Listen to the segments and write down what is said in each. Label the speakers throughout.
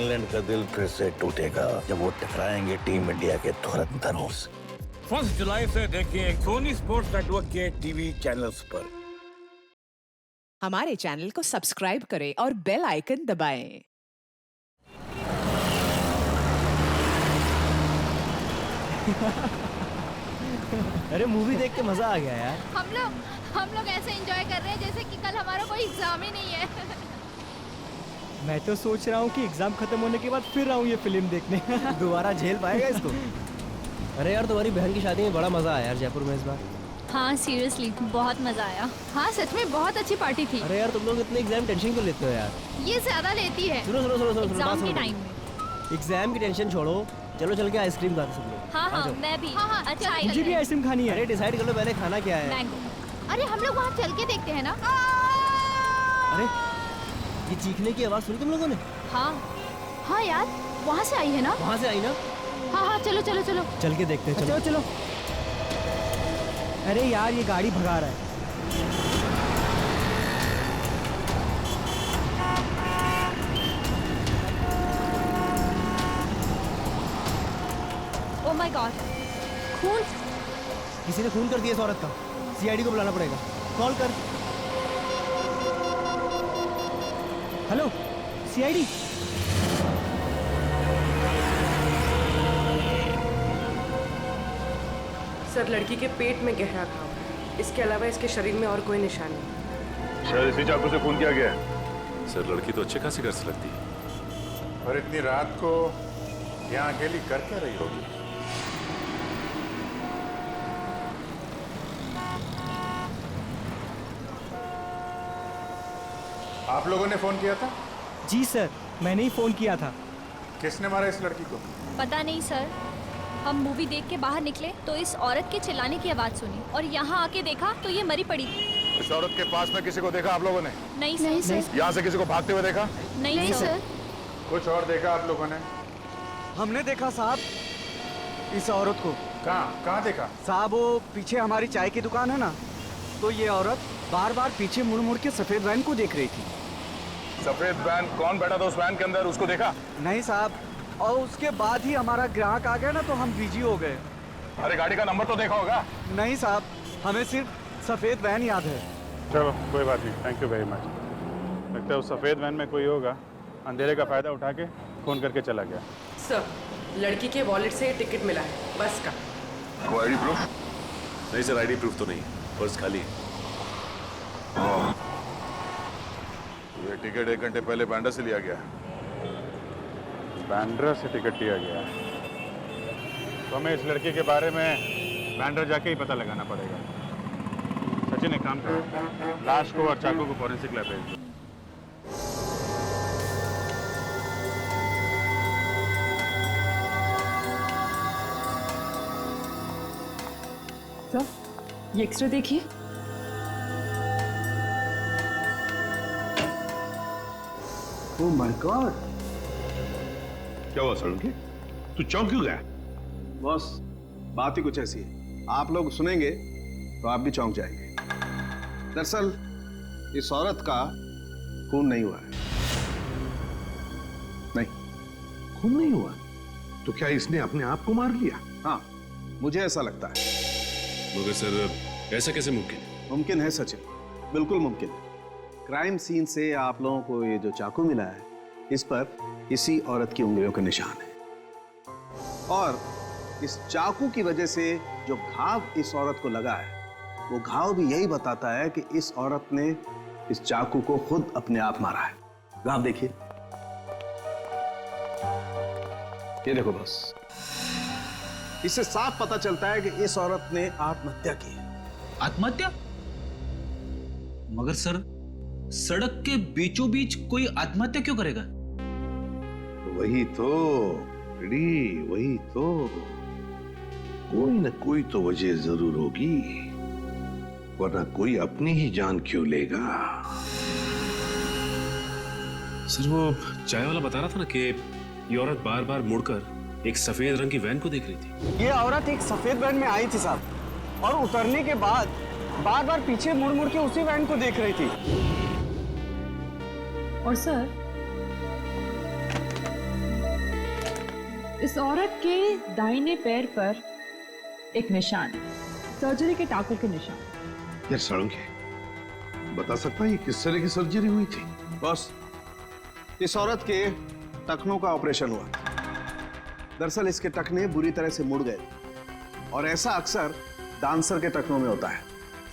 Speaker 1: England का दिल फिर से टूटेगा जब वो टकराएंगे टीम इंडिया के धुरंधरों से। 1 जुलाई से देखिए सोनी स्पोर्ट्स नेटवर्क के टीवी चैनल्स पर।
Speaker 2: हमारे चैनल को सब्सक्राइब करें और बेल आइकन दबाएं।
Speaker 3: अरे मूवी देख के मजा आ गया यार।
Speaker 4: हम लोग ऐसे एंजॉय कर रहे हैं जैसे कि कल हमारा कोई एग्जाम ही नहीं है।
Speaker 3: मैं तो सोच रहा हूँ कि एग्जाम खत्म होने के बाद फिर आऊँ ये फिल्म देखने। दोबारा झेल पाएगा इसको? अरे यार तुम्हारी बहन की शादी में बड़ा मजा आया यार जयपुर में इस बार।
Speaker 4: हाँ सीरियसली बहुत मजा आया। हाँ सच में बहुत अच्छी पार्टी थी।
Speaker 3: अरे यार तुम लोग इतने एग्जाम टेंशन क्यों लेते हो यार?
Speaker 4: ये ज्यादा लेती है।
Speaker 3: सुनो
Speaker 4: एग्जाम के टाइम में।
Speaker 3: एग्जाम की टेंशन छोड़ो, चलो चल के आइसक्रीम खाते सब लोग।
Speaker 4: हाँ मैं भी। हाँ अच्छा
Speaker 3: मुझे भी आइसक्रीम खानी है। अरे डिसाइड कर लो पहले खाना क्या है।
Speaker 4: मैंगो। अरे हम लोग वहाँ चल के देखते हैं ना।
Speaker 3: अरे ये चीखने की आवाज सुनी तुम लोगों ने?
Speaker 4: हाँ यार वहाँ से आई है ना।
Speaker 3: वहाँ से आई ना?
Speaker 4: हाँ चलो
Speaker 3: चल के देखते हैं। चलो अरे यार ये गाड़ी भगा रहा है।
Speaker 4: ओह माय गॉड, खून।
Speaker 3: किसी ने खून कर दिया इस औरत का। सीआईडी को बुलाना पड़ेगा। कॉल कर। Hello CID.
Speaker 5: सर लड़की के पेट में गहरा घाव है। इसके अलावा इसके शरीर में और कोई निशान नहीं।
Speaker 6: सर इसी चाकू से खून किया गया है।
Speaker 7: सर लड़की तो अच्छे खासी घर से लगती है।
Speaker 6: और इतनी रात को यहाँ अकेली कर क्या रही होगी? आप लोगों ने फोन किया था?
Speaker 3: जी सर मैंने ही फोन किया था।
Speaker 6: किसने मारा इस लड़की को?
Speaker 4: पता नहीं सर, हम मूवी देख के बाहर निकले तो इस औरत के चिल्लाने की आवाज सुनी और यहाँ आके देखा तो ये मरी पड़ी थी।
Speaker 6: इस औरत के पास में किसी को देखा आप लोगों ने?
Speaker 4: नहीं सर।
Speaker 6: यहाँ से किसी को भागते हुए देखा?
Speaker 4: नहीं सर।
Speaker 6: कुछ और देखा आप लोगों ने?
Speaker 8: हमने देखा साहब इस औरत को।
Speaker 6: कहाँ देखा?
Speaker 8: साहब वो पीछे हमारी चाय की दुकान है ना, तो ये औरत बार बार पीछे मुड़ मुड़ के सफेद वैन को देख रही थी।
Speaker 6: सफेद वैन? कौन बैठा था उस वैन के अंदर, उसको देखा?
Speaker 8: नहीं साहब, और उसके बाद ही हमारा ग्राहक आ गया ना तो हम बिजी हो गए।
Speaker 6: अरे गाड़ी का नंबर तो देखा होगा?
Speaker 8: नहीं साहब, हमें सिर्फ सफेद वैन याद है।
Speaker 6: चलो कोई बात नहीं, थैंक यू वेरी मच। लगता है उस सफेद वैन में कोई होगा, अंधेरे का फायदा उठा के फोन करके चला गया।
Speaker 5: सर लड़की के वॉलेट से टिकट मिला है बस का।
Speaker 6: कोई आईडी प्रूफ?
Speaker 7: नहीं सर आईडी प्रूफ तो नहीं, पर्स खाली है।
Speaker 6: ये टिकट 1 घंटे पहले बैंड्रा से लिया गया। बैंड्रा से टिकट लिया गया तो हमें इस लड़के के बारे में बैंड्रा जाके ही पता लगाना पड़ेगा। सचिन एक काम करो, लाश को और चाकू को फॉरेंसिक लैब भेज दो।
Speaker 5: सर ये एक्सरे देखिए।
Speaker 8: ओह माय गॉड,
Speaker 9: क्या हुआ सड़के? तू चौंक क्यों गया?
Speaker 10: बॉस बात ही कुछ ऐसी है, आप लोग सुनेंगे तो आप भी चौंक जाएंगे। दरअसल इस औरत का खून नहीं हुआ है। नहीं
Speaker 9: खून नहीं हुआ? तो क्या इसने अपने आप को मार लिया?
Speaker 10: हाँ मुझे ऐसा लगता है।
Speaker 7: मगर सर ऐसा कैसे मुमकिन है?
Speaker 10: मुमकिन है सचिन, बिल्कुल मुमकिन है। क्राइम सीन से आप लोगों को ये जो चाकू मिला है इस पर इसी औरत की उंगलियों का निशान है, और इस चाकू की वजह से जो घाव इस औरत को लगा है वो घाव भी यही बताता है कि इस औरत ने इस चाकू को खुद अपने आप मारा है। घाव देखिए, ये देखो बस, इससे साफ पता चलता है कि इस औरत ने आत्महत्या की है।
Speaker 11: आत्महत्या? मगर सर सड़क के बीचों बीच कोई आत्महत्या क्यों करेगा?
Speaker 9: वही तो रेडी, वही तो, कोई न कोई तो वजह जरूर होगी, वरना कोई अपनी ही जान क्यों लेगा?
Speaker 7: सर वो चाय वाला बता रहा था ना कि ये औरत बार बार मुड़कर एक सफेद रंग की वैन को देख रही थी।
Speaker 8: ये औरत एक सफेद वैन में आई थी साहब, और उतरने के बाद बार बार पीछे मुड़ मुड़ के उसी वैन को देख रही थी।
Speaker 5: और सर
Speaker 12: इस औरत के दाहिने पैर पर एक निशान है, सर्जरी के टाकों के निशान।
Speaker 9: यार साळुंखे, बता सकता है ये किस तरह की सर्जरी हुई थी?
Speaker 10: बॉस, इस औरत के टखनों का ऑपरेशन हुआ। दरअसल इसके टखने बुरी तरह से मुड़ गए और ऐसा अक्सर डांसर के टखनों में होता है।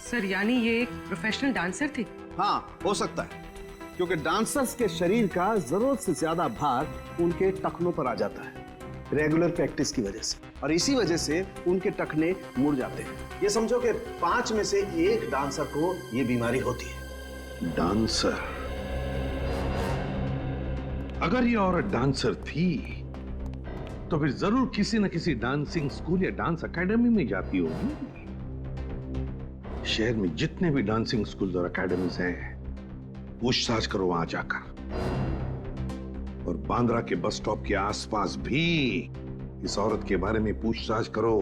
Speaker 5: सर यानी ये एक प्रोफेशनल डांसर थी?
Speaker 10: हाँ, हो सकता है, क्योंकि डांसर्स के शरीर का जरूरत से ज्यादा भार उनके टखनों पर आ जाता है रेगुलर प्रैक्टिस की वजह से, और इसी वजह से उनके टखने मुड़ जाते हैं। ये समझो कि 5 में से 1 डांसर को ये बीमारी होती है।
Speaker 9: डांसर? अगर ये औरत डांसर थी तो फिर जरूर किसी न किसी डांसिंग स्कूल या डांस एकेडमी में जाती होगी। शहर में जितने भी डांसिंग स्कूल और एकेडमीज हैं, पूछताछ करो वहां जाकर, और बांद्रा के बस स्टॉप के आसपास भी इस औरत के बारे में पूछताछ करो।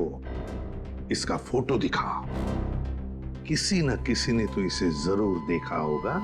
Speaker 9: इसका फोटो दिखाओ, किसी न किसी ने तो इसे जरूर देखा होगा।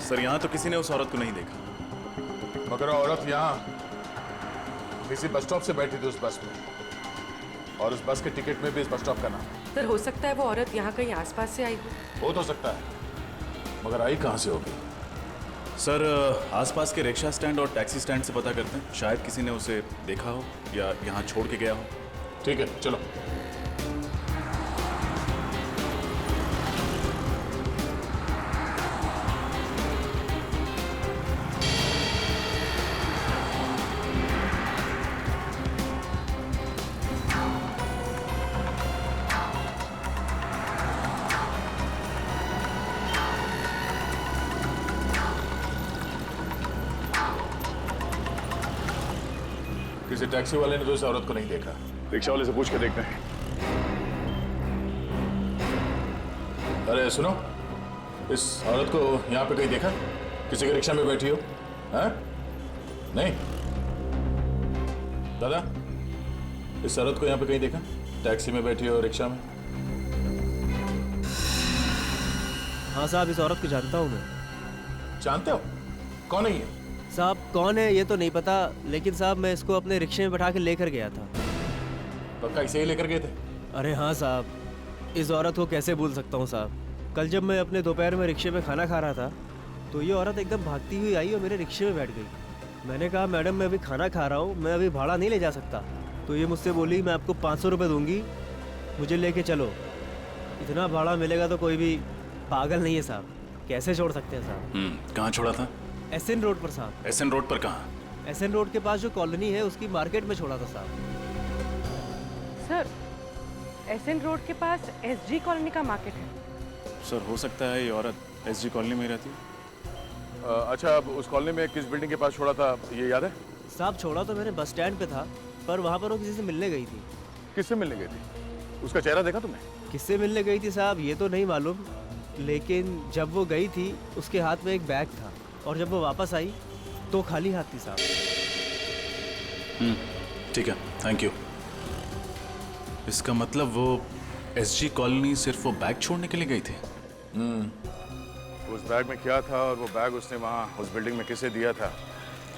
Speaker 6: सर यहाँ तो किसी ने उस औरत को नहीं देखा।
Speaker 13: मगर औरत यहाँ किसी बस स्टॉप से बैठी थी उस बस में, और उस बस के टिकट में भी इस बस स्टॉप का नाम है।
Speaker 5: सर हो सकता है वो औरत यहाँ कहीं आसपास से आई हो।
Speaker 13: हो तो सकता है, मगर आई कहाँ से होगी?
Speaker 6: सर आसपास के रिक्शा स्टैंड और टैक्सी स्टैंड से पता करते हैं, शायद किसी ने उसे देखा हो या यहाँ छोड़ के गया हो।
Speaker 13: ठीक है, चलो। किसी टैक्सी वाले ने तो इस औरत को नहीं देखा।
Speaker 6: रिक्शा वाले से पूछ के देखते हैं।
Speaker 13: अरे सुनो, इस औरत को यहाँ पे कहीं देखा? किसी के रिक्शा में बैठी हो? हैं? नहीं? दादा, इस औरत को यहाँ पे कहीं देखा? टैक्सी में बैठी हो, रिक्शा में?
Speaker 3: हाँ साहब, इस औरत को जानता हूँ मैं।
Speaker 13: जानते हो? कौन है ये?
Speaker 3: साहब कौन है ये तो नहीं पता, लेकिन साहब मैं इसको अपने रिक्शे में बैठा के लेकर गया था।
Speaker 13: पक्का इसे ही लेकर गए थे?
Speaker 3: अरे हाँ साहब, इस औरत को कैसे भूल सकता हूँ साहब। कल जब मैं अपने दोपहर में रिक्शे में खाना खा रहा था तो ये औरत एकदम भागती हुई आई और मेरे रिक्शे में बैठ गई। मैंने कहा मैडम मैं अभी खाना खा रहा हूँ, मैं अभी भाड़ा नहीं ले जा सकता। तो ये मुझसे बोली मैं आपको 500 रुपये दूंगी, मुझे लेके चलो। इतना भाड़ा मिलेगा तो कोई भी पागल नहीं है साहब, कैसे छोड़ सकते हैं साहब।
Speaker 6: कहाँ छोड़ा था?
Speaker 3: एसएन रोड पर साहब।
Speaker 6: एसएन रोड पर कहाँ?
Speaker 3: एसएन रोड के पास जो कॉलोनी है उसकी मार्केट में छोड़ा था साहब।
Speaker 5: सर एसएन रोड के पास एसजी कॉलोनी का मार्केट है।
Speaker 6: सर हो सकता है ये औरत एसजी कॉलोनी में रहती है।
Speaker 13: अच्छा, अब उस कॉलोनी में किस बिल्डिंग के पास छोड़ा था, ये याद है?
Speaker 3: साहब छोड़ा तो मैंने बस स्टैंड पे था, पर वहाँ पर वो किसी से मिलने गई थी।
Speaker 13: किससे मिलने गई थी? उसका चेहरा देखा तुमने?
Speaker 3: किससे मिलने गई थी साहब ये तो नहीं मालूम, लेकिन जब वो गई थी उसके हाथ में एक बैग था और जब वो वापस आई तो खाली हाथ थी साहब।
Speaker 6: ठीक है, थैंक यू। इसका मतलब वो एसजी कॉलोनी सिर्फ वो बैग छोड़ने के लिए गई थी?
Speaker 13: उस बैग में क्या था और वो बैग उसने वहाँ उस बिल्डिंग में किसे दिया था,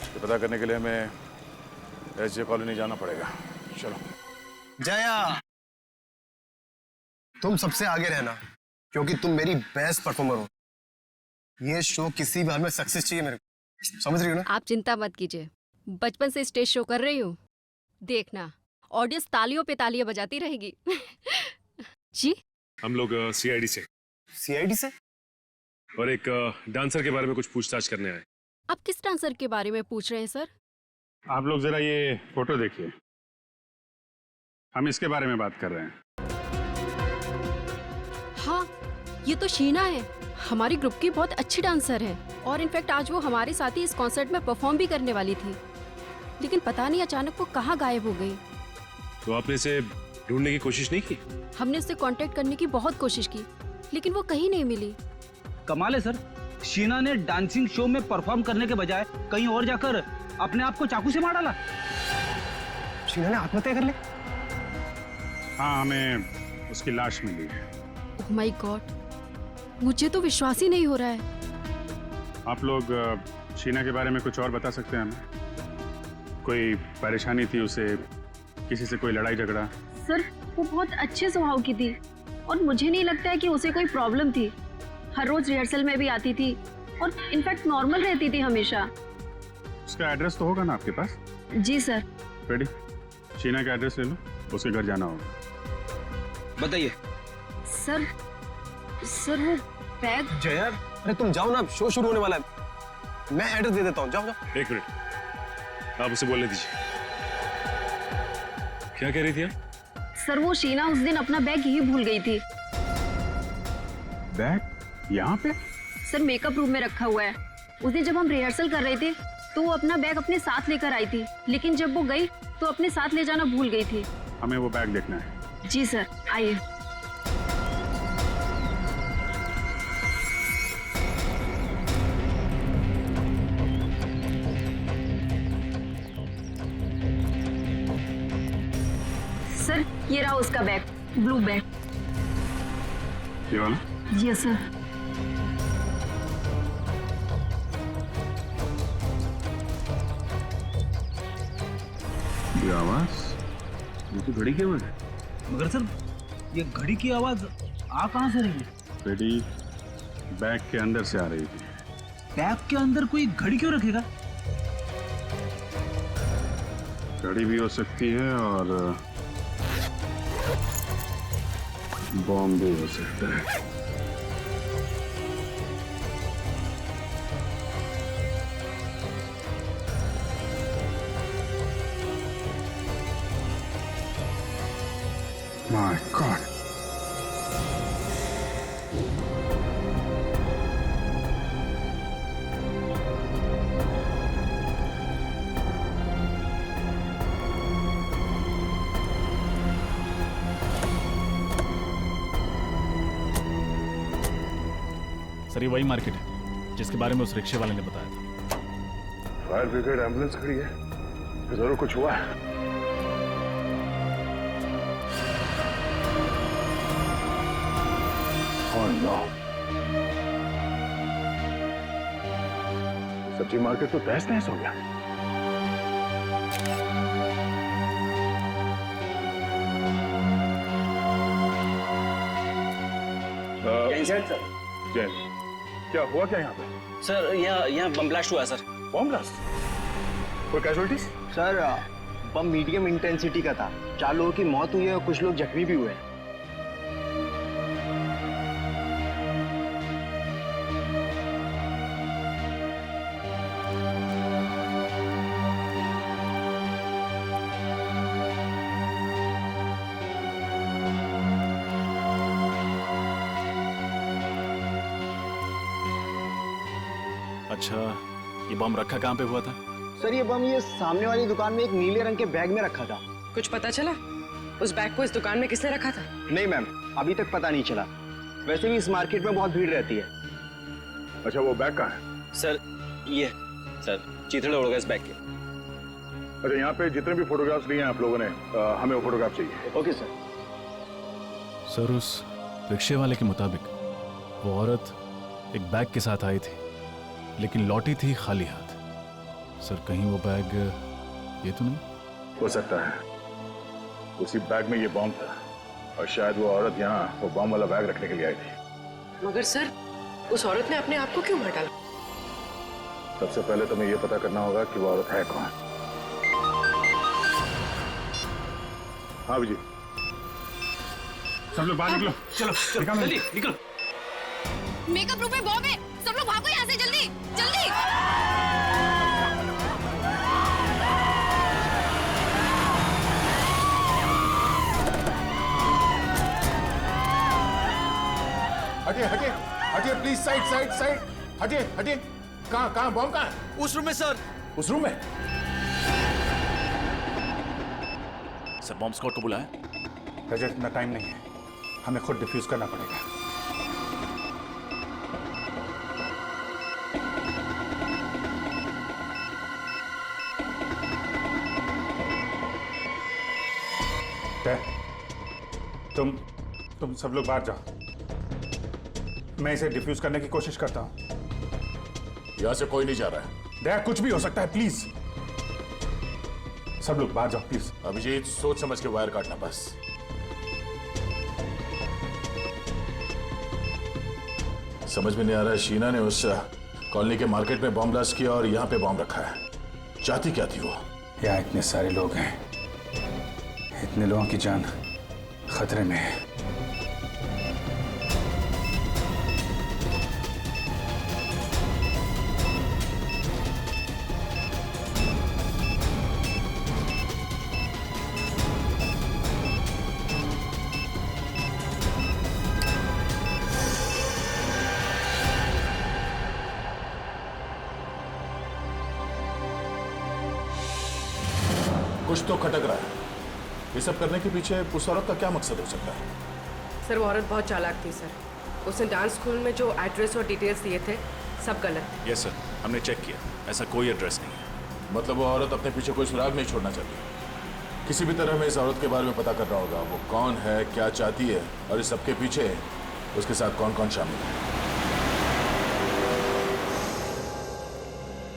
Speaker 13: ये पता करने के लिए हमें एसजी कॉलोनी जाना पड़ेगा। चलो।
Speaker 14: जया, तुम सबसे आगे रहना क्योंकि तुम मेरी बेस्ट परफॉर्मर हो। ये शो किसी भी हाल में सक्सेस चाहिए मेरे को, समझ रही हो ना?
Speaker 4: आप चिंता मत कीजिए, बचपन से स्टेज शो कर रही हूँ, देखना ऑडियंस तालियों पे तालियां बजाती रहेगी। जी
Speaker 7: हम लोग सीआईडी से।
Speaker 14: सीआईडी से?
Speaker 7: और एक डांसर के बारे में कुछ पूछताछ करने आए।
Speaker 15: आप किस डांसर के बारे में पूछ रहे हैं सर?
Speaker 6: आप लोग जरा ये फोटो देखिए, हम इसके बारे में बात कर रहे हैं।
Speaker 15: हाँ, ये तो शीना है, हमारी ग्रुप की बहुत अच्छी डांसर है और इनफैक्ट आज वो हमारे साथ ही इस कॉन्सर्ट में परफॉर्म भी करने वाली थी, लेकिन पता नहीं अचानक वो कहाँ गायब हो गई।
Speaker 7: तो आपने इसे ढूंढने की कोशिश नहीं की?
Speaker 15: हमने उससे कांटेक्ट करने की बहुत कोशिश की, लेकिन वो कहीं नहीं मिली।
Speaker 11: कमाल है सर, शीना ने डांसिंग शो में परफॉर्म करने के बजाय कहीं और जाकर अपने आप को चाकू से मार डाला।
Speaker 14: शीना ने आत्महत्या कर ली?
Speaker 6: हाँ, हमें उसकी लाश मिली है।
Speaker 15: ओह माय गॉड, मुझे तो विश्वास ही नहीं हो रहा है।
Speaker 6: आप लोग शीना के बारे में कुछ और बता सकते हैं हमें? कोई परेशानी थी उसे, किसी से कोई लड़ाई झगड़ा?
Speaker 15: सर, वो बहुत अच्छे स्वभाव की थी और मुझे नहीं लगता है कि उसे कोई प्रॉब्लम थी। हर रोज रिहर्सल में भी आती थी और इनफैक्ट नॉर्मल रहती थी हमेशा।
Speaker 6: उसका एड्रेस तो होगा ना आपके पास?
Speaker 15: जी सर।
Speaker 6: रेडी, शीना का एड्रेस ले लो, उसके घर जाना होगा।
Speaker 11: बताइए।
Speaker 15: सर वो बैग।
Speaker 14: जया, अरे तुम जाओ ना, शो शुरू होने वाला है। मैं एड्रेस दे देता हूँ, जाओ जाओ।
Speaker 7: एक मिनट, आप उसे बोलने दीजिए। क्या कह रही थी आप?
Speaker 15: सर, वो शीना उस दिन अपना बैग यही भूल गई थी।
Speaker 6: बैग यहाँ पे?
Speaker 15: सर, मेकअप रूम में रखा हुआ है। उस दिन जब हम रिहर्सल कर रहे थे तो वो अपना बैग अपने साथ लेकर आई थी, लेकिन जब वो गई तो अपने साथ ले जाना भूल गई थी।
Speaker 6: हमें वो बैग देखना है।
Speaker 15: जी सर, आइए। सर, ये रहा उसका बैग, ब्लू बैग।
Speaker 6: ये वाला?
Speaker 15: जी सर।
Speaker 6: ये आवाज, ये तो घड़ी की आवाज है।
Speaker 11: मगर सर, ये घड़ी की आवाज आ कहाँ से रही है?
Speaker 6: घड़ी बैग के अंदर से आ रही थी।
Speaker 11: बैग के अंदर कोई घड़ी क्यों रखेगा?
Speaker 6: घड़ी भी हो सकती है और बॉम्ब भी हो सकता है। My God.
Speaker 16: सर, ये वही मार्केट है जिसके बारे में उस रिक्शे वाले ने बताया था।
Speaker 13: फायर ब्रिगेड एम्बुलेंस खड़ी है, जरूर कुछ हुआ है। Oh no. सब्जी मार्केट तो तहस नहस हो गया। जैन, क्या हुआ क्या यहाँ पे?
Speaker 11: सर, यहाँ बम ब्लास्ट हुआ सर।
Speaker 13: Bomb blast? कोई कैजुअलिटीज?
Speaker 14: सर, बम मीडियम इंटेंसिटी का था। 4 लोगों की मौत हुई है और कुछ लोग जख्मी भी हुए हैं।
Speaker 16: अच्छा, ये बम रखा कहाँ पे हुआ था?
Speaker 14: सर, ये बम ये सामने वाली दुकान में एक नीले रंग के बैग में रखा था।
Speaker 5: कुछ पता चला उस बैग को इस दुकान में किसने रखा था?
Speaker 14: नहीं मैम, अभी तक पता नहीं चला। वैसे भी इस मार्केट में बहुत भीड़ रहती है।
Speaker 13: अच्छा, वो बैग कहाँ है?
Speaker 11: सर, ये सर, चीथड़े उड़ गए इस बैग के।
Speaker 13: अच्छा, यहाँ पे जितने भी फोटोग्राफ्स लिए हैं आप लोगों ने, हमें वो फोटोग्राफ चाहिए।
Speaker 14: Okay sir.
Speaker 16: सर, उस रिक्शे वाले के मुताबिक वो औरत एक बैग के साथ आई थी, लेकिन लौटी थी खाली हाथ। सर, कहीं वो बैग ये तो नहीं?
Speaker 13: हो सकता है उसी बैग में ये बॉम्ब था और शायद वो औरत यहाँ वो बॉम्ब वाला बैग रखने के लिए आई थी।
Speaker 5: मगर सर, उस औरत ने अपने आप को क्यों मार डाला?
Speaker 13: सबसे पहले तुम्हें ये पता करना होगा कि वो औरत है कौन। हाँ विजय, सब लोग बाहर निकलो।
Speaker 11: चलो जल्दी निकलो।
Speaker 15: मेकअप रूम में बॉम्ब है, सब लोग भागो यहाँ से जल्दी जल्दी।
Speaker 13: हटिए हटिए हटिए प्लीज, साइड साइड साइड, हटिए हटिए। कहाँ बॉम्ब कहाँ है?
Speaker 1: उस रूम में सर।
Speaker 13: उस रूम में?
Speaker 1: सर बॉम्ब स्क्वाड को बुलाया?
Speaker 13: रजत, इतना टाइम नहीं है, हमें खुद डिफ्यूज करना पड़ेगा। तुम सब लोग बाहर जाओ, मैं इसे डिफ्यूज करने की कोशिश करता हूं।
Speaker 1: यहां से कोई नहीं जा रहा है।
Speaker 13: दया, कुछ भी हो सकता है, प्लीज सब लोग बाहर जाओ प्लीज।
Speaker 1: अभिजीत, सोच समझ के वायर काटना बस। समझ में नहीं आ रहा है, शीना ने उस कॉलोनी के मार्केट में बॉम्ब ब्लास्ट किया और यहाँ पे बॉम्ब रखा है। चाहती क्या थी वो?
Speaker 13: यहाँ इतने सारे लोग हैं, इतने लोगों की जान खतरे में है।
Speaker 1: कुछ तो खटक रहा है। ये सब करने के पीछे उस औरत का क्या मकसद हो सकता है?
Speaker 5: सर वो औरत बहुत चालाक थी सर। उसने डांस स्कूल में जो एड्रेस और डिटेल्स दिए थे सब गलत थे।
Speaker 1: यस सर, हमने चेक किया, ऐसा कोई एड्रेस नहीं है। मतलब वो औरत अपने पीछे कोई सुराग नहीं छोड़ना चाहती। किसी भी तरह हमें इस औरत के बारे में पता करना होगा, वो कौन है, क्या चाहती है और इस सबके पीछे उसके साथ कौन कौन शामिल है।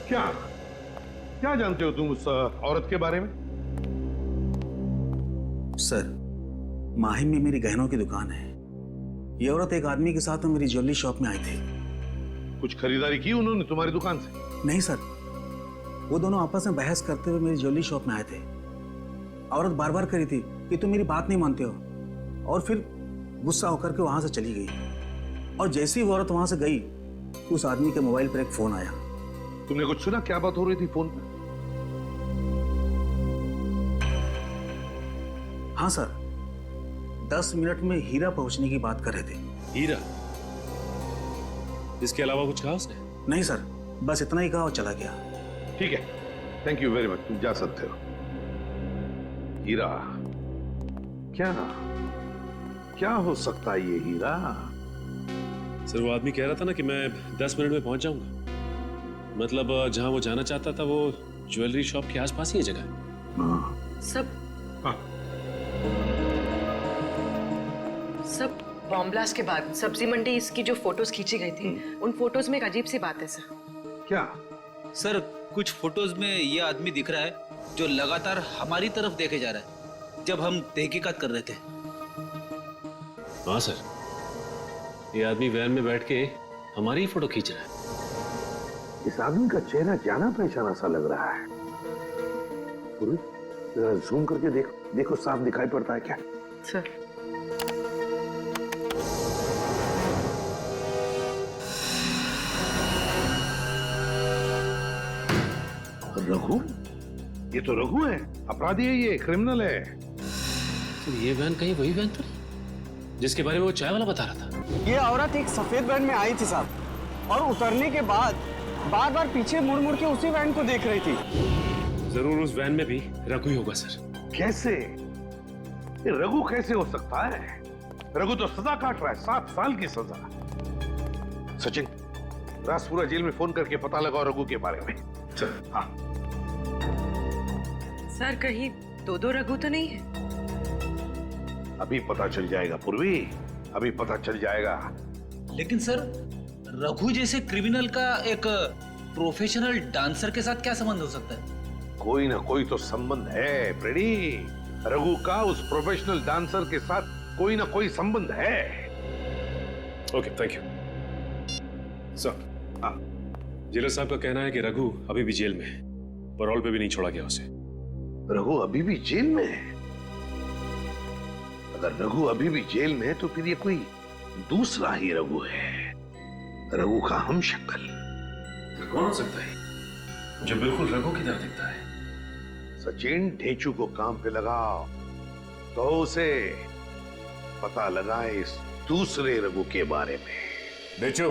Speaker 9: क्या जानते हो तुम उस औरत के बारे में?
Speaker 8: सर, माहिम में मेरी गहनों की दुकान है। ये औरत एक आदमी के साथ मेरी ज्वेलरी शॉप में आई थी।
Speaker 9: कुछ खरीदारी की उन्होंने तुम्हारी दुकान से?
Speaker 8: नहीं सर, वो दोनों आपस में बहस करते हुए मेरी ज्वेलरी शॉप में आए थे। औरत बार बार करी थी कि तुम मेरी बात नहीं मानते हो, और फिर गुस्सा होकर के वहां से चली गई। और जैसे ही वो औरत वहां से गई, उस आदमी के मोबाइल पर एक फोन आया।
Speaker 9: तुमने कुछ सुना? क्या बात हो रही थी फोन पर?
Speaker 8: हाँ सर, 10 मिनट में हीरा पहुंचने की बात कर रहे थे।
Speaker 7: हीरा? इसके अलावा कुछ कहा उसने?
Speaker 8: नहीं सर, बस इतना ही कहा और चला गया।
Speaker 9: ठीक है, थैंक यू वेरी मच, तुम जा सकते हो। हीरा? क्या हो सकता है ये हीरा?
Speaker 7: सर वो आदमी कह रहा था ना कि मैं 10 मिनट में पहुंच जाऊंगा। मतलब जहां वो जाना चाहता था वो ज्वेलरी शॉप के आसपास ही है जगह।
Speaker 5: सब बॉम्ब ब्लास्ट के बाद सब्जी मंडी इसकी जो फोटोज खींची गई थी, उन फोटोज में एक अजीब सी बात है सर।
Speaker 9: क्या?
Speaker 11: सर कुछ फोटोज में ये आदमी दिख रहा है जो लगातार हमारी तरफ देखे जा रहा है जब हम तहकीकात कर रहे थे।
Speaker 7: हाँ सर, ये आदमी वैन में बैठ के हमारी ही फोटो खींच रहा है।
Speaker 9: इस आदमी का चेहरा जाना पहचाना सा लग रहा है। जरा जूम करके देखो साफ दिखाई पड़ता है क्या?
Speaker 5: सर
Speaker 9: रघु? ये तो रघु है, अपराधी है, ये क्रिमिनल है।
Speaker 7: तो ये वैन कहीं वही वैन तो नहीं जिसके बारे में वो चाय वाला बता रहा था?
Speaker 8: ये औरत एक सफेद वैन में आई थी साहब, और उतरने के बाद बार बार पीछे मुड़ मुड़ के उसी वैन को देख रही थी।
Speaker 7: जरूर उस वैन में भी रघु ही होगा सर।
Speaker 9: कैसे? ये रघु कैसे हो सकता है? रघु तो सजा काट रहा है, 7 साल की सजा। सचिन, राजपुरा जेल में फोन करके पता लगाओ रघु के बारे में। चल। हाँ
Speaker 5: सर, कहीं दो रघु तो नहीं है?
Speaker 9: अभी पता चल जाएगा पूर्वी, अभी पता चल जाएगा।
Speaker 11: लेकिन सर, रघु जैसे क्रिमिनल का एक प्रोफेशनल डांसर के साथ क्या संबंध हो सकता है?
Speaker 9: कोई ना कोई तो संबंध है प्रेडी। रघु का उस प्रोफेशनल डांसर के साथ कोई ना कोई संबंध है।
Speaker 7: Okay, thank you sir. Jailer साहब का कहना है कि रघु अभी भी जेल में है, पैरोल पे भी नहीं छोड़ा गया उसे।
Speaker 9: रघु अभी भी जेल में है? अगर रघु अभी भी जेल में है तो फिर ये कोई दूसरा ही रघु है। रघु का हम शक्ल।
Speaker 7: कौन हो सकता है जो बिल्कुल रघु की तरह दिखता है?
Speaker 9: सचिन, ढेंचू को काम पे लगाओ तो उसे पता लगाए इस दूसरे रघु के बारे में।
Speaker 1: डेचो,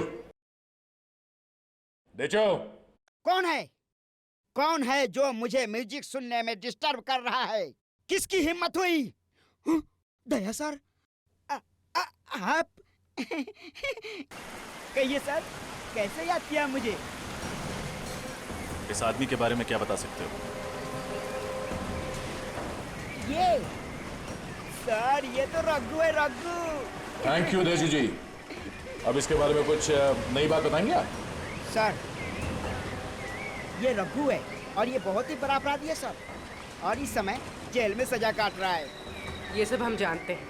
Speaker 1: डेचो,
Speaker 17: कौन है जो मुझे म्यूजिक सुनने में डिस्टर्ब कर रहा है? किसकी हिम्मत हुई? दया सर, आप कहिए सर, कैसे याद किया मुझे?
Speaker 1: इस आदमी के बारे में क्या बता सकते हो?
Speaker 17: ये सर, ये तो रघु है, रघु।
Speaker 1: थैंक यू देजू जी। अब इसके बारे में कुछ नई बात बताएंगे आप?
Speaker 17: सर, ये रघु है और ये बहुत ही बड़ा अपराधी है सर, और इस समय जेल में सजा काट रहा है।
Speaker 5: ये सब हम जानते हैं।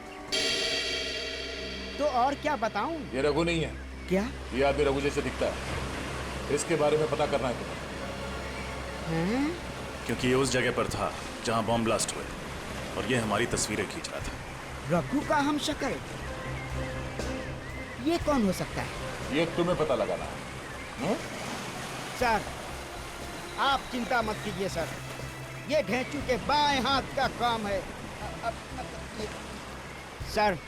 Speaker 17: तो और क्या बताऊं?
Speaker 1: ये रघु नहीं है।
Speaker 17: क्या?
Speaker 1: ये आदमी रघु जैसे दिखता है। इसके बारे में पता करना है तुम्हें। क्योंकि ये उस जगह पर था जहां बॉम्ब ब्लास्ट हुए और ये हमारी तस्वीरें खींच रहा था।
Speaker 17: रघु का हम शक्ल, ये कौन हो सकता है?
Speaker 1: ये तुम्हें पता लगाना है।
Speaker 17: सर, आप चिंता मत कीजिए सर, ये ढेंचू के बाएं हाथ का काम है। सर,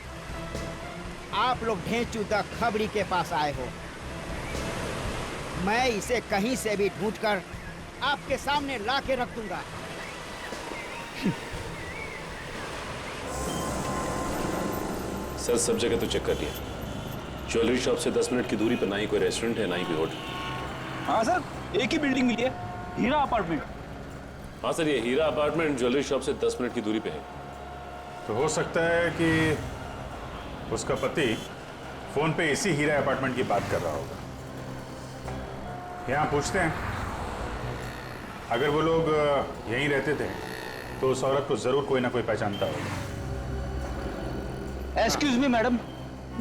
Speaker 17: आप लोग ढेंचू द खबरी के पास आए हो। मैं इसे कहीं से भी ढूंढकर आपके सामने ला के रख दूंगा।
Speaker 7: सर, सब जगह तो चेक कर लिया। ज्वेलरी शॉप से 10 मिनट की दूरी पर ना ही कोई रेस्टोरेंट है, ना ही कोई होटल।
Speaker 3: हाँ सर, एक ही बिल्डिंग मिली है, हीरा अपार्टमेंट।
Speaker 7: हाँ सर, ये हीरा अपार्टमेंट ज्वेलरी शॉप से 10 मिनट की दूरी पे है।
Speaker 6: तो हो सकता है कि उसका पति फोन पे इसी हीरा अपार्टमेंट की बात कर रहा होगा। यहाँ पूछते हैं, अगर वो लोग यहीं रहते थे तो उस औरत को जरूर कोई ना कोई पहचानता होगा।
Speaker 3: Excuse me madam.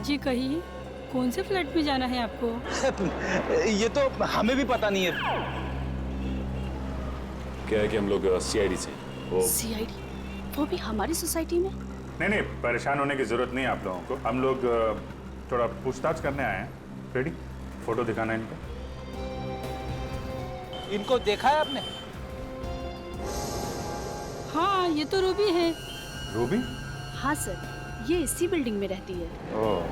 Speaker 18: जी कहिए, कौन से फ्लैट में जाना है आपको?
Speaker 3: ये तो हमें भी पता नहीं है।
Speaker 7: क्या है कि हम लोग सीआईडी से।
Speaker 15: सीआईडी? वो भी हमारी सोसाइटी में?
Speaker 6: नहीं, परेशान होने की जरूरत नहीं है आप लोगों को। हम लोग थोड़ा पूछताछ करने आए हैं। रेडी? फोटो दिखाना इनको।
Speaker 3: इनको देखा है आपने?
Speaker 18: हाँ, ये तो रूबी है।
Speaker 6: रूबी?
Speaker 15: हाँ सर, ये इसी बिल्डिंग में रहती है।
Speaker 6: ओह,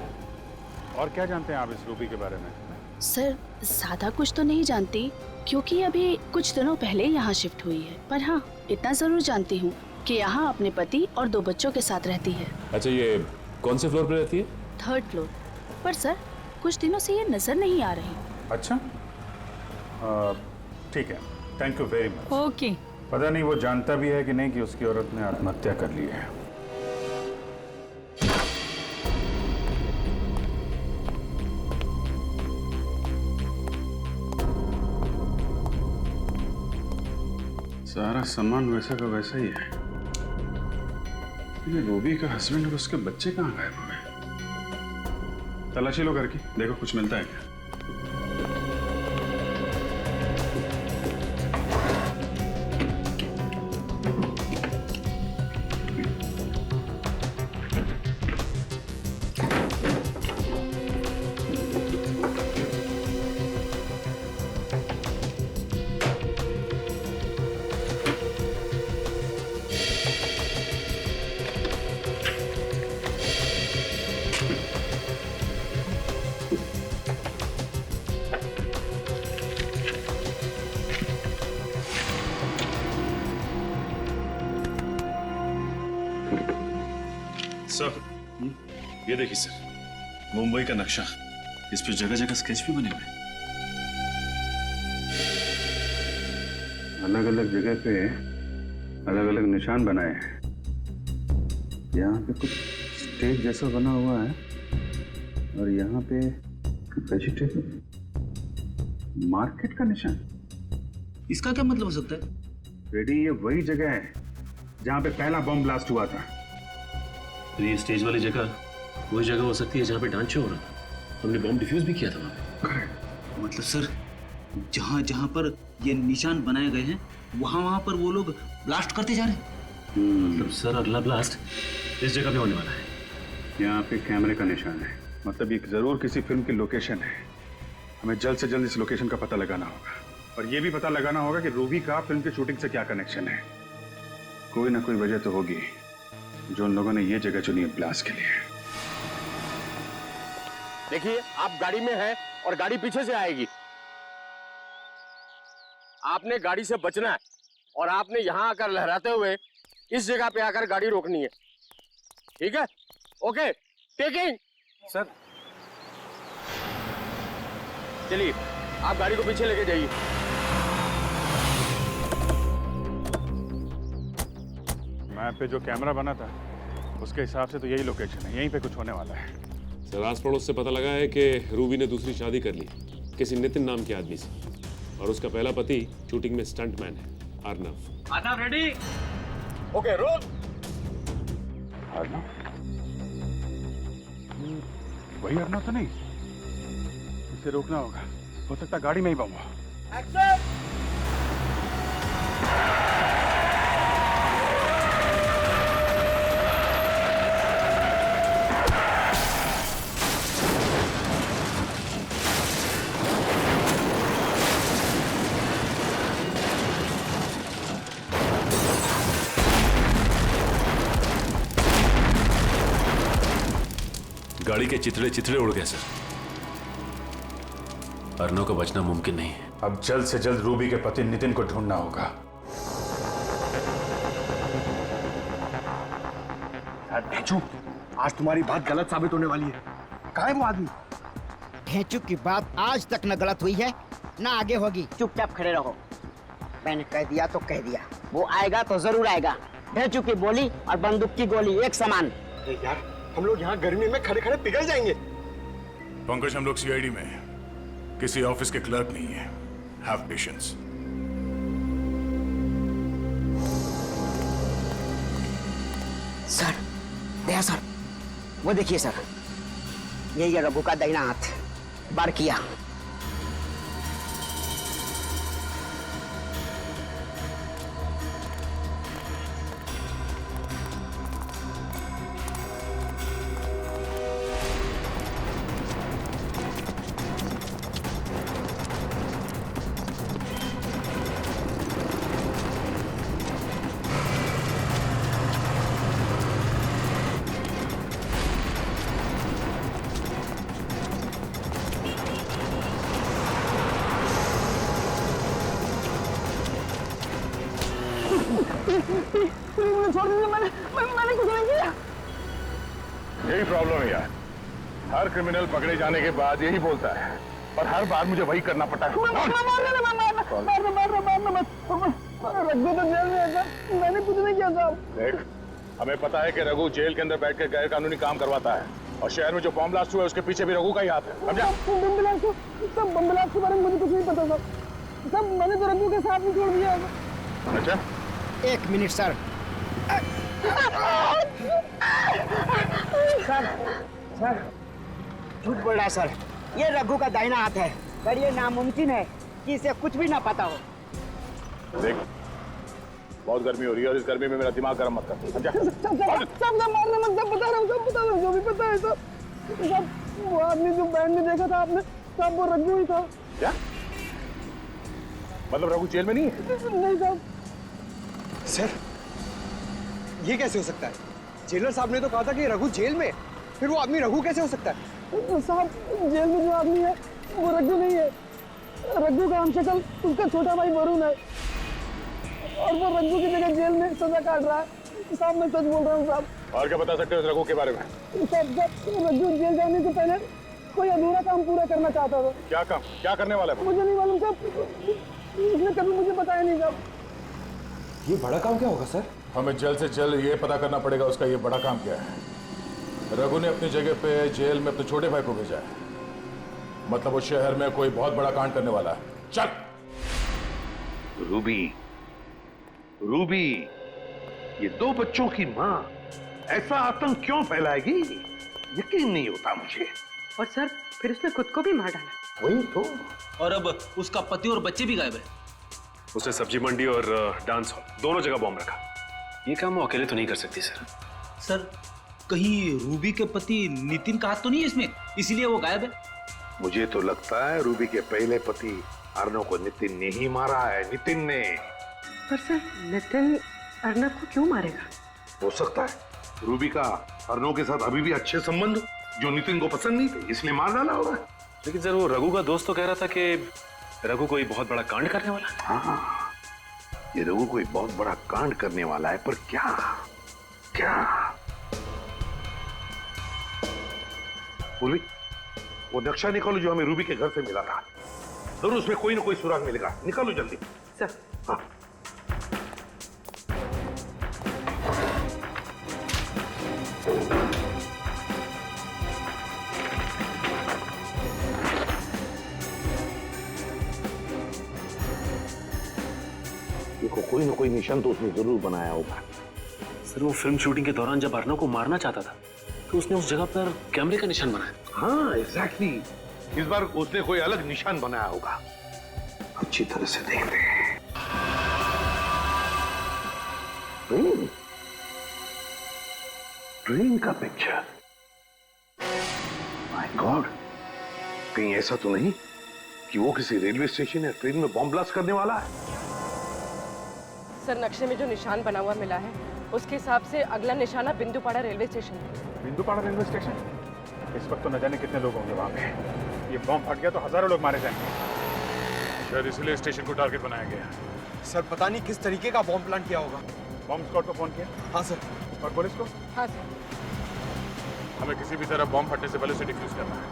Speaker 6: और क्या जानते हैं आप इस रूबी के बारे में?
Speaker 15: सर, ज्यादा कुछ तो नहीं जानती, क्योंकि अभी कुछ दिनों पहले यहाँ शिफ्ट हुई है। पर हाँ, इतना जरूर जानती हूँ कि यहाँ अपने पति और 2 बच्चों के साथ रहती है।
Speaker 7: अच्छा, ये कौन से फ्लोर पे रहती है?
Speaker 15: 3rd फ्लोर पर। सर, कुछ दिनों से ये नजर नहीं आ रही।
Speaker 6: अच्छा, ठीक है, thank you very much.
Speaker 18: Okay.
Speaker 6: पता नहीं वो जानता भी है कि नहीं कि उसकी औरत ने आत्महत्या कर ली है। सारा सामान वैसा का वैसा ही है। ये रूबी का हस्बैंड और उसके बच्चे कहाँ गायब हो गए? तलाशी लो करके, देखो कुछ मिलता है क्या।
Speaker 7: सर, ये देखिए सर, मुंबई का नक्शा। इस पे जगह जगह स्केच भी बने हुए हैं।
Speaker 6: अलग अलग जगह पे अलग अलग निशान बनाए हैं। यहाँ पे कुछ स्टेज जैसा बना हुआ है और यहाँ पे वेजिटेबल मार्केट का निशान।
Speaker 11: इसका क्या मतलब हो सकता है?
Speaker 6: रेडी, ये वही जगह है जहाँ पे पहला बॉम्ब ब्लास्ट हुआ था।
Speaker 7: तो ये स्टेज वाली जगह वही जगह हो सकती है जहाँ पे डांस शो हो रहा था। हमने बॉम्ब डिफ्यूज भी किया था वहाँ पे।
Speaker 11: मतलब सर, जहाँ जहाँ पर ये निशान बनाए गए हैं वहाँ वहाँ पर वो लोग ब्लास्ट करते जा रहे हैं।
Speaker 7: मतलब सर, अगला ब्लास्ट इस जगह पे होने वाला है।
Speaker 6: यहाँ पे कैमरे का निशान है, मतलब ये जरूर किसी फिल्म की लोकेशन है। हमें जल्द से जल्द इस लोकेशन का पता लगाना होगा और ये भी पता लगाना होगा कि रूबी का फिल्म की शूटिंग से क्या कनेक्शन है। कोई ना कोई वजह तो होगी जो उन लोगों ने ये जगह चुनी है ब्लास्ट के लिए।
Speaker 19: देखिए, आप गाड़ी में हैं और गाड़ी पीछे से आएगी। आपने गाड़ी से बचना है और आपने यहां आकर लहराते हुए इस जगह पे आकर गाड़ी रोकनी है। ठीक है? Okay, taking.
Speaker 10: सर
Speaker 19: चलिए, आप गाड़ी को पीछे लेके जाइए।
Speaker 6: मैप पे जो कैमरा बना था उसके हिसाब से तो यही लोकेशन है, यहीं पे कुछ होने वाला है।
Speaker 7: सर, आस पड़ोस से पता लगा है कि रूबी ने दूसरी शादी कर ली किसी नितिन नाम के आदमी से, और उसका पहला पति शूटिंग में स्टंटमैन है, Arnav.
Speaker 19: Arnav ready? Okay, roll.
Speaker 6: Arnav? वही अर्नव तो नहीं? इसे रोकना होगा, हो सकता है गाड़ी में ही बम हो।
Speaker 19: एक्शन!
Speaker 1: गाड़ी के चिथड़े चिथड़े उड़ गए सर। अर्नव को बचना मुमकिन नहीं है।
Speaker 6: अब जल्द से जल्द रूबी के पति नितिन को ढूंढना होगा।
Speaker 14: ढेंचू, आज तुम्हारी बात गलत साबित होने वाली है। कहाँ है वो आदमी?
Speaker 17: ढेंचू की बात आज तक न गलत हुई है ना आगे होगी। चुपचाप खड़े रहो। मैंने कह दिया तो कह दिया, वो आएगा तो जरूर आएगा। ढेंचू की बोली और बंदूक की गोली एक समान।
Speaker 14: यार, हम लोग यहाँ गर्मी में खड़े खड़े पिघल जाएंगे।
Speaker 1: पंकज, हम लोग सीआईडी में हैं, किसी ऑफिस के क्लर्क नहीं है। Have patience.
Speaker 17: Sir, Daya sir, वो देखिए सर, यही है रघु का दाहिना हाथ। बार किया।
Speaker 19: छोड़ दीजिए, मैंने कुछ नहीं किया।
Speaker 13: यही प्रॉब्लम है यार, हर क्रिमिनल पकड़े जाने के बाद यही बोलता है, पर हर बार मुझे वही करना पड़ता है।
Speaker 19: रघु तो जेल में है सर, मैंने कुछ नहीं किया साहब।
Speaker 13: देख, हमें पता है कि रघु जेल के अंदर बैठ कर गैर कानूनी काम करवाता है, और शहर में जो बम ब्लास्ट हुआ है उसके पीछे भी रघु का ही हाथ है। समझा?
Speaker 19: बम ब्लास्ट के बारे में मुझे कुछ नहीं पता सर। सब मैंने तो रघु के साथ ही छोड़ दिया।
Speaker 13: अच्छा,
Speaker 17: एक मिनट सर। सर, झूठ बोल रहा है सर। ये रघु का दाहिना हाथ है, पर ये नामुमकिन है कि इसे कुछ भी ना पता हो।
Speaker 13: देख, बहुत गर्मी हो रही है और इस गर्मी में मेरा दिमाग गर्म मत कर। समझा?
Speaker 19: सब मारने मत, सब बता रहा हूँ, सब बता रहा हूँ, जो भी पता है सब। वो आदमी जो बैंड में देखा था आपने, सब वो रघु ही था।
Speaker 13: क्या मतलब? रघु जेल में नहीं है?
Speaker 19: नहीं साहब।
Speaker 14: सर, ये कैसे हो सकता है? जेलर साहब ने तो कहा था कि रघु जेल में, फिर वो आदमी रघु कैसे हो सकता है?
Speaker 19: साहब, जेल में जो आदमी है वो रघु नहीं है। रघु का हमशक्ल उसका छोटा भाई वरुण है, और वो रघु की जगह जेल में सजा काट रहा है। साहब, मैं सच बोल रहा हूँ साहब।
Speaker 13: और क्या बता सकते हो इस रघु के बारे में?
Speaker 19: साहब, रघु जेल जाने से पहले कोई अधूरा काम पूरा करना चाहता था।
Speaker 13: क्या काम? क्या करने वाला है?
Speaker 19: मुझे नहीं मालूम साहब, उसने कभी मुझे बताया नहीं साहब।
Speaker 6: ये बड़ा काम क्या होगा सर?
Speaker 1: हमें जल्द से जल्द ये पता करना पड़ेगा उसका ये बड़ा काम क्या है। रघु ने अपनी जगह पे जेल में अपने छोटे भाई को भेजा है, मतलब वो शहर में कोई बहुत बड़ा कांड करने वाला है। चल।
Speaker 9: रूबी, रूबी, ये दो बच्चों की मां ऐसा आतंक क्यों फैलाएगी? यकीन नहीं होता मुझे।
Speaker 5: और सर, फिर उसने खुद को भी मार डाला।
Speaker 9: वही तो।
Speaker 11: और अब उसका पति और बच्चे भी गायब है।
Speaker 7: उसने सब्जी मंडी और डांस हॉल दोनों जगह बॉम्ब रखा। ये काम वो अकेले तो नहीं कर सकती सर।
Speaker 11: सर, कहीं रूबी के पति नितिन का हाथ तो नहीं है इसमें, इसीलिए वो गायब है?
Speaker 9: मुझे तो लगता है रूबी के पहले पति अर्णव को नितिन ने ही मारा है, नितिन ने।
Speaker 5: पर सर, नितिन अर्णव को क्यों मारेगा?
Speaker 9: हो सकता है रूबी का अर्णव के साथ अभी भी अच्छे संबंध जो नितिन को पसंद नहीं थे, इसलिए मार डाला होगा।
Speaker 7: लेकिन सर वो रघु का दोस्त तो कह रहा था कि रघु कोई बहुत बड़ा कांड करने वाला है।
Speaker 9: हाँ, ये रघु कोई बहुत बड़ा कांड करने वाला है, पर क्या क्या? पूर्वी, वो नक्शा निकालो जो हमें रूबी के घर से मिला था। जरूर उसमें कोई ना कोई सुराग मिलेगा, निकालो जल्दी।
Speaker 5: सर।
Speaker 9: हाँ। देखो, कोई ना कोई निशान तो उसने जरूर बनाया होगा।
Speaker 7: सर वो फिल्म शूटिंग के दौरान जब अर्णव को मारना चाहता था तो उसने उस जगह पर कैमरे का निशान बनाया।
Speaker 9: हाँ, एग्जैक्टली। इस बार उसने कोई अलग निशान बनाया होगा। अच्छी तरह से देखते हैं। ट्रेन का पिक्चर। माय गॉड, कहीं ऐसा तो नहीं कि वो किसी रेलवे स्टेशन या ट्रेन में बॉम्ब ब्लास्ट करने वाला है?
Speaker 5: सर, नक्शे में जो निशान बना हुआ मिला है उसके हिसाब से अगला निशाना बिंदुपाड़ा रेलवे स्टेशन है।
Speaker 13: बिंदुपाड़ा रेलवे स्टेशन? इस वक्त तो न जाने कितने लोग होंगे वहां पे। ये बॉम्ब फट गया तो हजारों लोग मारे जाएंगे। शायद इसलिए स्टेशन को टारगेट बनाया गया।
Speaker 14: सर, पता नहीं किस तरीके का बॉम्ब प्लांट किया होगा।
Speaker 13: बॉम्ब स्क्वाड को फोन किया?
Speaker 14: हाँ सर।
Speaker 13: और पुलिस को?
Speaker 5: हाँ सर।
Speaker 13: हमें किसी भी तरह बॉम्ब फटने से पहले उसे डिफ्यूज करना है,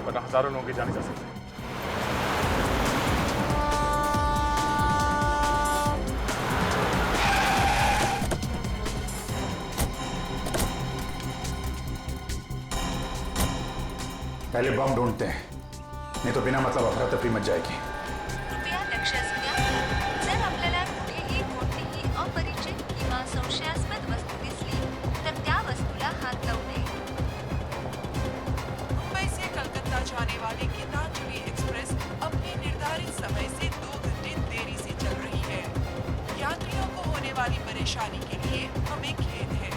Speaker 13: वरना हजारों लोगों की जान जा सकती है।
Speaker 1: पहले बम ढूंढते हैं, नहीं तो बिना मतलब अफरा तफरी मच जाएगी।
Speaker 20: कृपया लक्षात घ्या, जर आपल्याला कुठेही कोणतीही अपरिचित किंवा संशयास्पद वस्तू दिसली तर त्या वस्तूला हात लावू नये।
Speaker 21: मुंबई से कलकत्ता जाने वाली गीतांजलि एक्सप्रेस अपने निर्धारित समय से 2 घंटे देरी से चल रही है। यात्रियों को होने वाली परेशानी के लिए हमें खेद है।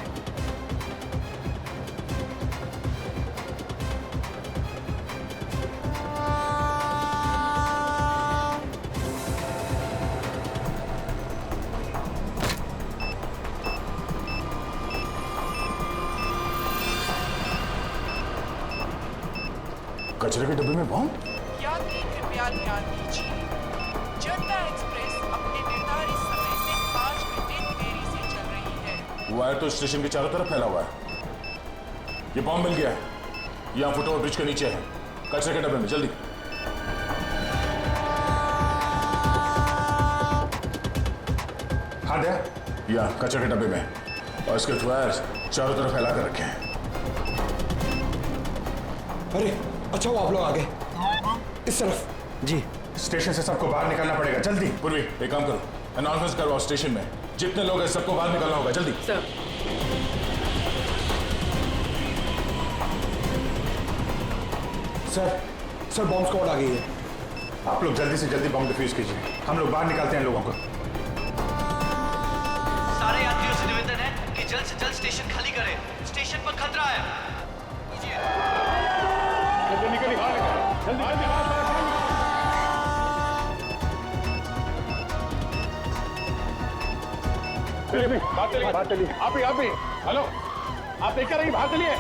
Speaker 1: कचरे के डब्बे में बॉम्ब?
Speaker 21: यात्री कृपया ध्यान दीजिए, जनता एक्सप्रेस अपने निर्धारित समय से 5 घंटे देरी से चल रही है।
Speaker 1: वायर तो स्टेशन के चारों तरफ फैला हुआ है। ये बॉम्ब मिल गया है, यहाँ फुटओवर ब्रिज के नीचे है, कचरे के डब्बे में। जल्दी। हाँ दया, यहाँ कचरे के डब्बे में, और इसके वायर चारों तरफ फैला कर रखे हैं।
Speaker 14: अरे अच्छा, वो आप लोग आ गए। इस तरफ।
Speaker 1: जी। स्टेशन से सबको बाहर निकलना पड़ेगा, जल्दी। पूर्वी, एक काम करो, अनाउंसमेंट करवाओ स्टेशन में। जितने लोग हैं सबको बाहर निकलना होगा, जल्दी।
Speaker 5: सर।
Speaker 14: सर बॉम्ब स्क्वाड आ गई है।
Speaker 1: आप लोग जल्दी से जल्दी बम डिफ्यूज कीजिए, हम लोग बाहर निकालते हैं लोगों को।
Speaker 22: सारे यात्रियों से निवेदन है कि जल्द से जल्द स्टेशन खाली करें, स्टेशन पर खतरा है।
Speaker 13: निकलिए, बाहर निकलिए, जल्दी जल्दी बाहर। बात चलिए। आप ही। हेलो, आप देखकर रहिए, बाहर चलिए।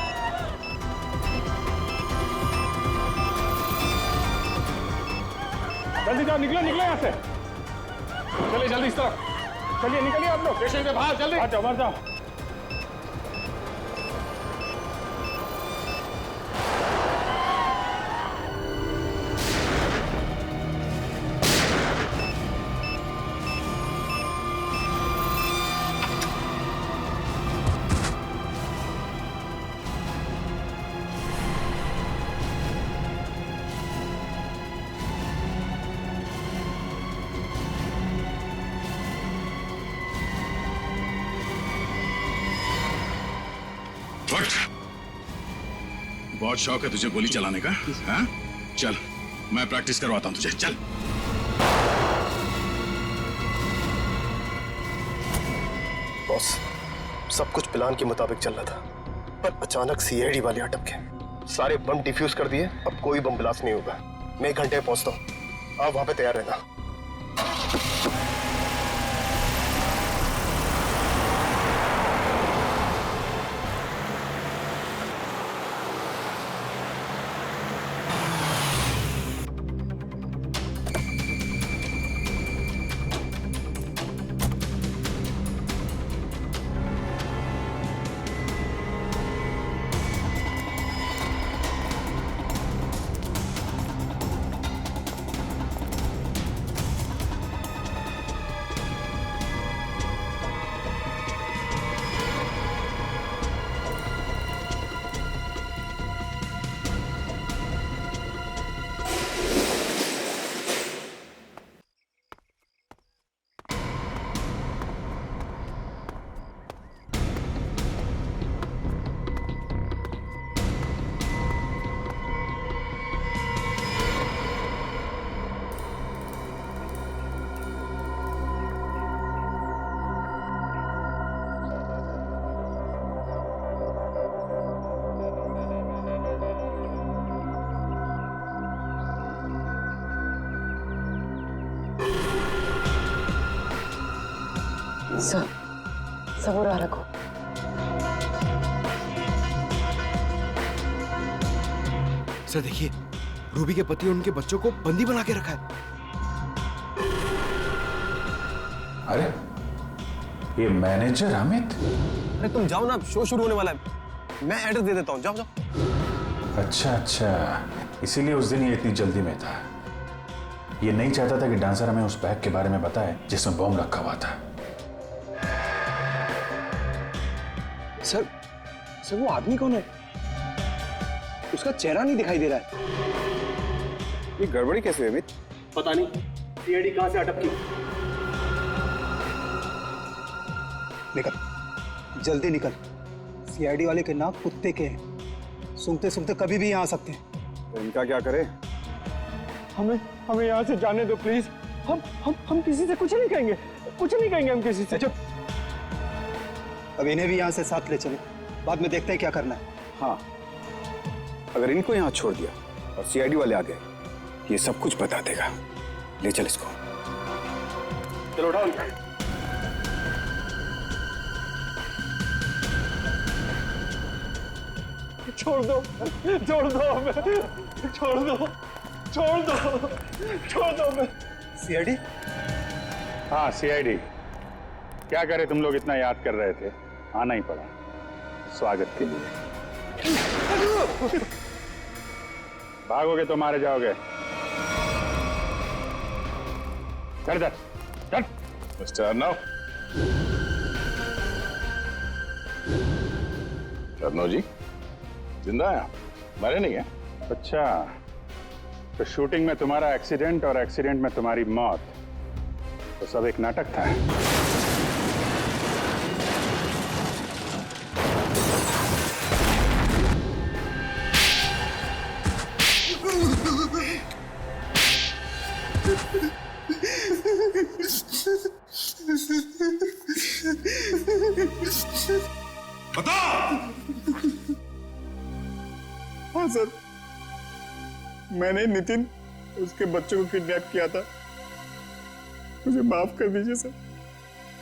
Speaker 13: जल्दी जाओ, निकलो यहाँ से। चलिए जल्दी इस तरफ। चलिए, निकलिए आप लोग स्टेशन के बाहर, जल्दी। बाहर जाओ।
Speaker 1: बहुत शौक है तुझे गोली चलाने का, हाँ? चल, मैं प्रैक्टिस करवाता हूँ तुझे, चल।
Speaker 23: बॉस, सब कुछ प्लान के मुताबिक चल रहा था, पर अचानक सीआईडी वाले अटक गए।
Speaker 14: सारे बम डिफ्यूज कर दिए, अब कोई बम ब्लास्ट नहीं होगा। मैं 1 घंटे में पहुंचता हूँ, आप वहां पे तैयार रहना।
Speaker 5: सर, सबूर रखो।
Speaker 14: सर देखिए, रूबी के पति और उनके बच्चों को बंदी बना के रखा है।
Speaker 1: अरे ये मैनेजर अमित?
Speaker 14: अरे तुम जाओ ना, शो शुरू होने वाला है। मैं एड्रेस दे देता हूँ, जाओ जाओ।
Speaker 1: अच्छा, इसीलिए उस दिन ये इतनी जल्दी में था। ये नहीं चाहता था कि डांसर हमें उस बैग के बारे में बताए जिसमें बॉम्ब रखा हुआ था।
Speaker 14: सर वो आदमी कौन है? उसका चेहरा नहीं दिखाई दे रहा है। ये गड़बड़ी कैसे है अमित?
Speaker 19: पता नहीं सीआईडी कहां से अटक की।
Speaker 8: निकल, जल्दी निकल। सीआईडी वाले के नाक कुत्ते के हैं, सूंघते सूंघते कभी भी यहाँ आ सकते हैं।
Speaker 14: तो इनका क्या करे?
Speaker 19: हमें यहाँ से जाने दो प्लीज। हम किसी से कुछ नहीं कहेंगे, कुछ नहीं कहेंगे हम किसी से।
Speaker 8: चुप। अब इन्हें भी यहाँ से साथ ले चलो, बाद में देखते हैं क्या करना है।
Speaker 10: हाँ, अगर इनको यहाँ छोड़ दिया और सीआईडी वाले आ गए, ये सब कुछ बता देगा। ले चल इसको।
Speaker 19: चलो उठाओ। छोड़ दो हमें, छोड़ दो हमें।
Speaker 8: सीआईडी?
Speaker 13: हाँ सीआईडी। क्या करे, तुम लोग इतना याद कर रहे थे, आना ही पड़ा स्वागत के लिए। भागोगे तो मारे जाओगे। चल मिस्टर अर्नव। अर्नव जी जिंदा है? मरे नहीं है? अच्छा, तो शूटिंग में तुम्हारा एक्सीडेंट और एक्सीडेंट में तुम्हारी मौत, तो सब एक नाटक था।
Speaker 14: बता। हाँ सर, मैंने नितिन उसके बच्चों को किडनैप किया था। मुझे माफ कर दीजिए सर।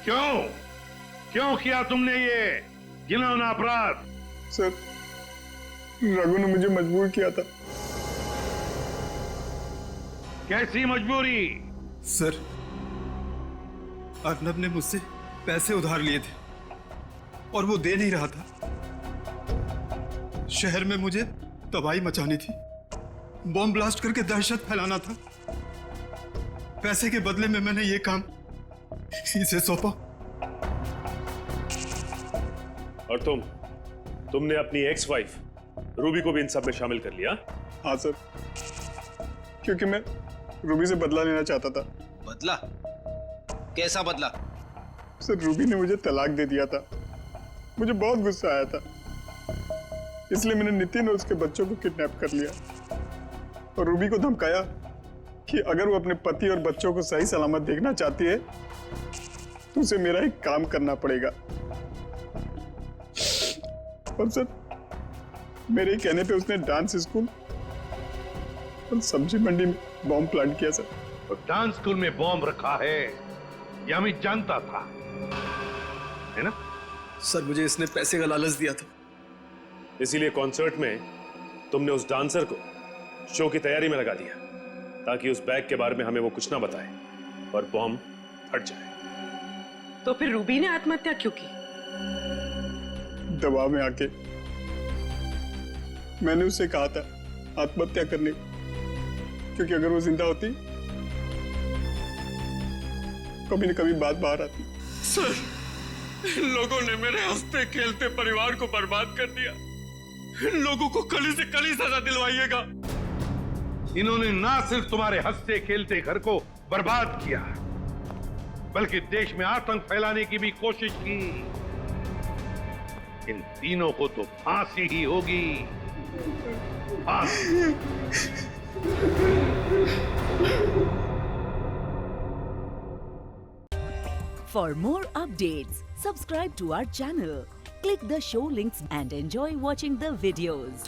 Speaker 9: क्यों किया तुमने ये घिनौना अपराध?
Speaker 14: सर, रघु ने मुझे मजबूर किया था।
Speaker 9: कैसी मजबूरी?
Speaker 2: सर, अर्नब ने मुझसे पैसे उधार लिए थे और वो दे नहीं रहा था। शहर में मुझे तबाही मचानी थी, बॉम्ब ब्लास्ट करके दहशत फैलाना था। पैसे के बदले में मैंने ये काम इसे सौंपा।
Speaker 7: और तुमने अपनी एक्स वाइफ रूबी को भी इन सब में शामिल कर लिया?
Speaker 14: हाँ सर, क्योंकि मैं रूबी से बदला लेना चाहता था।
Speaker 11: बदला? कैसा बदला?
Speaker 14: सर, रूबी ने मुझे तलाक दे दिया था। मुझे बहुत गुस्सा आया था, इसलिए मैंने नितिन और उसके बच्चों को किडनैप कर लिया और रूबी को धमकाया कि अगर वो अपने पति और बच्चों को सही सलामत देखना चाहती है तो उसे मेरा एक काम करना पड़ेगा। और सर, मेरे कहने पे उसने डांस स्कूल और सब्जी मंडी में बॉम्ब प्लांट किया सर।
Speaker 9: और डांस स्कूल में बॉम्ब रखा है ये अमित जानता था, है ना?
Speaker 2: सर मुझे इसने पैसे का लालच दिया था।
Speaker 7: इसीलिए कॉन्सर्ट में तुमने उस डांसर को शो की तैयारी में लगा दिया ताकि उस बैग के बारे में हमें वो कुछ ना बताए और बॉम्ब फट जाए।
Speaker 5: तो फिर रूबी ने आत्महत्या क्यों की?
Speaker 14: दबाव में आके मैंने उससे कहा था आत्महत्या करने, क्योंकि अगर वो जिंदा होती कभी न कभी बात बाहर आती।
Speaker 4: सर, इन लोगों ने मेरे हंसते खेलते परिवार को बर्बाद कर दिया। इन लोगों को कड़ी से कड़ी सजा दिलवाइएगा।
Speaker 9: इन्होंने ना सिर्फ तुम्हारे हंसते खेलते घर को बर्बाद किया, बल्कि देश में आतंक फैलाने की भी कोशिश की। इन तीनों को तो फांसी ही होगी, फांसी।
Speaker 12: For more updates, subscribe to our channel, click the show links and enjoy watching the videos.